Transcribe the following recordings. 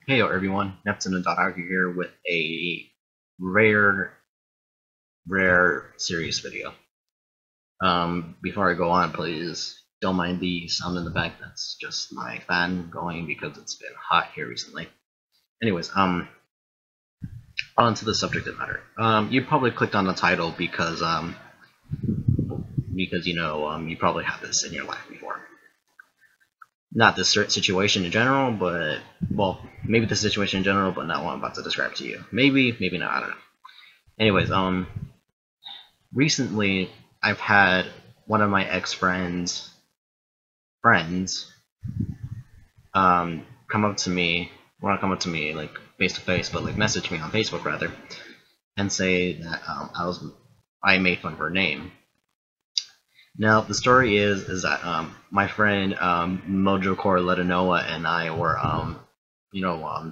Hey everyone, Neptune and Argue here with a rare, rare series video. Before I go on, please don't mind the sound in the back. That's just my fan going because it's been hot here recently. Anyways, on to the subject of matter. You probably clicked on the title because you probably have this in your life before. Not this situation in general, but well, maybe the situation in general, but not what I'm about to describe to you. Maybe, maybe not. I don't know. Anyways, recently I've had one of my friends come up to me, well, not come up to me like face to face, but like message me on Facebook rather, and say that I made fun of her name. Now the story is that my friend Mojo Core Letanoa and I were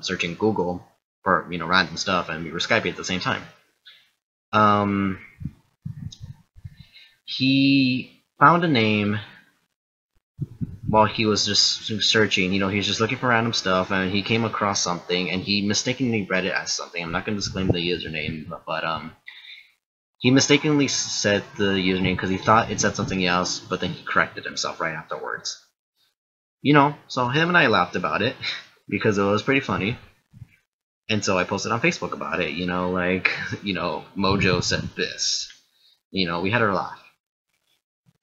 searching Google for random stuff, and we were Skyping at the same time. He found a name while he was just searching. He was just looking for random stuff, and he came across something, and he mistakenly read it as something. I'm not going to disclaim the username, but he mistakenly said the username because he thought it said something else, but then he corrected himself right afterwards. So him and I laughed about it because it was pretty funny. And so I posted on Facebook about it, Mojo said this. We had our laugh.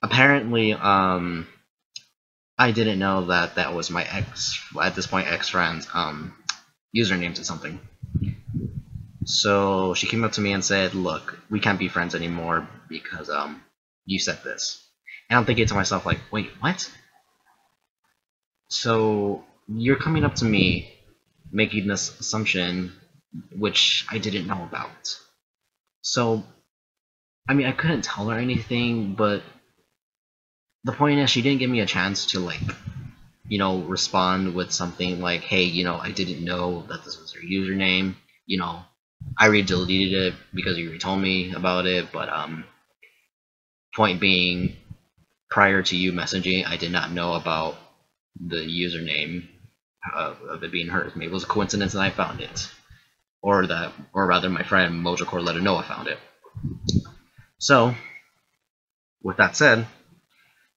Apparently, I didn't know that that was my at this point, ex-friend's username to something. So she came up to me and said, "Look, we can't be friends anymore because you said this." And I'm thinking to myself like, "Wait, what?" So you're coming up to me making this assumption which I didn't know about. So I mean, I couldn't tell her anything, but the point is she didn't give me a chance to respond with something like, "Hey, I didn't know that this was your username. I re-deleted it because you told me about it, but point being, prior to you messaging, I did not know about the username of it being hers. Maybe it was a coincidence that I found it, or rather, my friend Mojocore let her know I found it." So, with that said,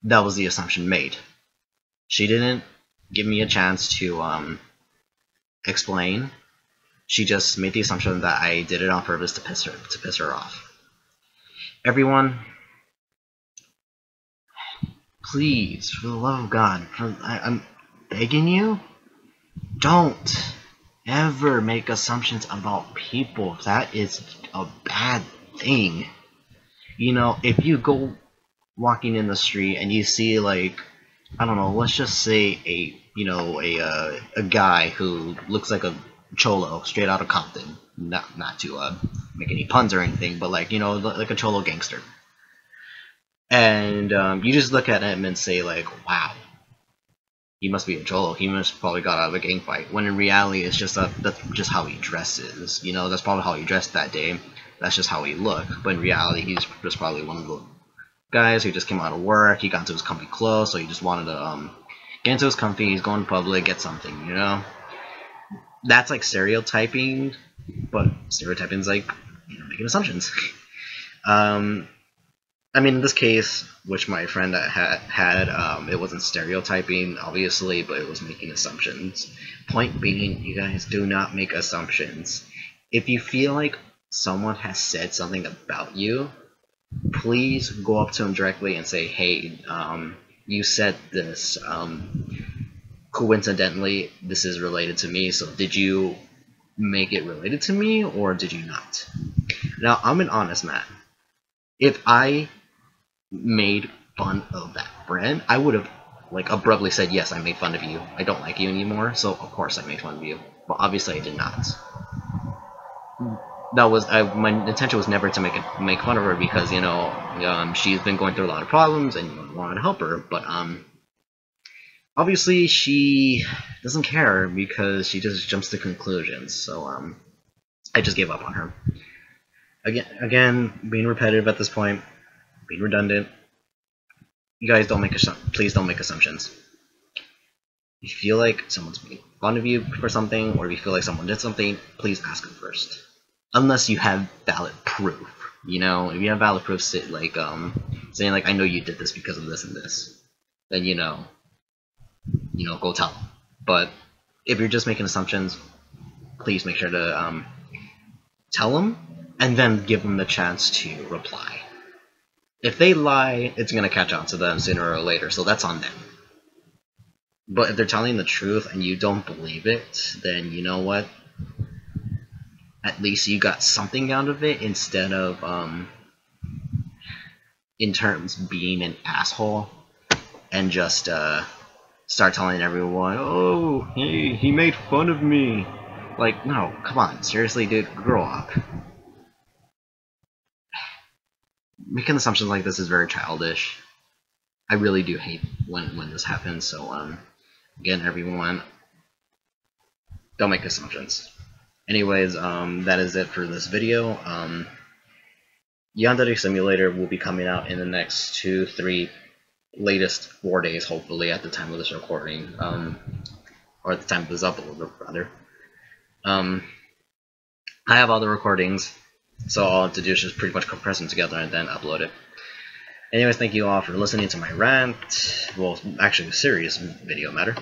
that was the assumption made. She didn't give me a chance to explain. She just made the assumption that I did it on purpose to piss her off. Everyone, please, for the love of God, I'm begging you, don't ever make assumptions about people. That is a bad thing. If you go walking in the street and you see, like, I don't know, let's just say a guy who looks like a cholo straight out of Compton. Not to make any puns or anything, but like a cholo gangster. And you just look at him and say like, "Wow, he must be a cholo. He must probably got out of a gang fight." When in reality, it's just that's just how he dresses. That's probably how he dressed that day. That's just how he looked. But in reality, he's just probably one of the guys who just came out of work. He got into his comfy clothes, so he just wanted to get into his comfy. He's going public, get something. That's like stereotyping, but stereotyping is like making assumptions. I mean, in this case, which my friend had, it wasn't stereotyping, obviously, but it was making assumptions. Point being, you guys do not make assumptions. If you feel like someone has said something about you, please go up to him directly and say, "Hey, you said this. Coincidentally, this is related to me. So did you make it related to me, or did you not?" Now, I'm an honest man. If I made fun of that friend, I would have like abruptly said, "Yes, I made fun of you. I don't like you anymore, so of course I made fun of you." But obviously, I did not. That was my intention was never to make fun of her because she's been going through a lot of problems and wanted to help her, but obviously she doesn't care because she just jumps to conclusions. So I just gave up on her. Again, being repetitive at this point, being redundant. You guys don't make please don't make assumptions. If you feel like someone's making fun of you for something, or if you feel like someone did something, please ask them first. Unless you have valid proof. You know, if you have valid proof, saying like I know you did this because of this and this, then go tell them. But if you're just making assumptions, please make sure to tell them, and then give them the chance to reply. If they lie, it's gonna catch on to them sooner or later, so that's on them. But if they're telling the truth and you don't believe it, then you know what? At least you got something out of it, instead of in terms being an asshole and just start telling everyone, oh, hey, he made fun of me. Like, no, come on, seriously, dude, grow up. Making assumptions like this is very childish. I really do hate when this happens, so again, everyone, don't make assumptions. Anyways, that is it for this video. Yandere Simulator will be coming out in the next 2-3, latest 4 days, hopefully, at the time of this recording, or at the time of this upload, rather. I have all the recordings, so all I have to do is just pretty much compress them together and then upload it. Anyways, thank you all for listening to my rant, well, actually a serious video matter,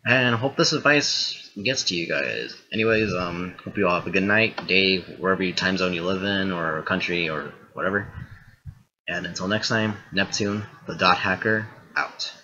and hope this advice gets to you guys. Anyways, hope you all have a good night, day, wherever time zone you live in, or country, or whatever. And until next time, Neptune, the Dot Hacker, out.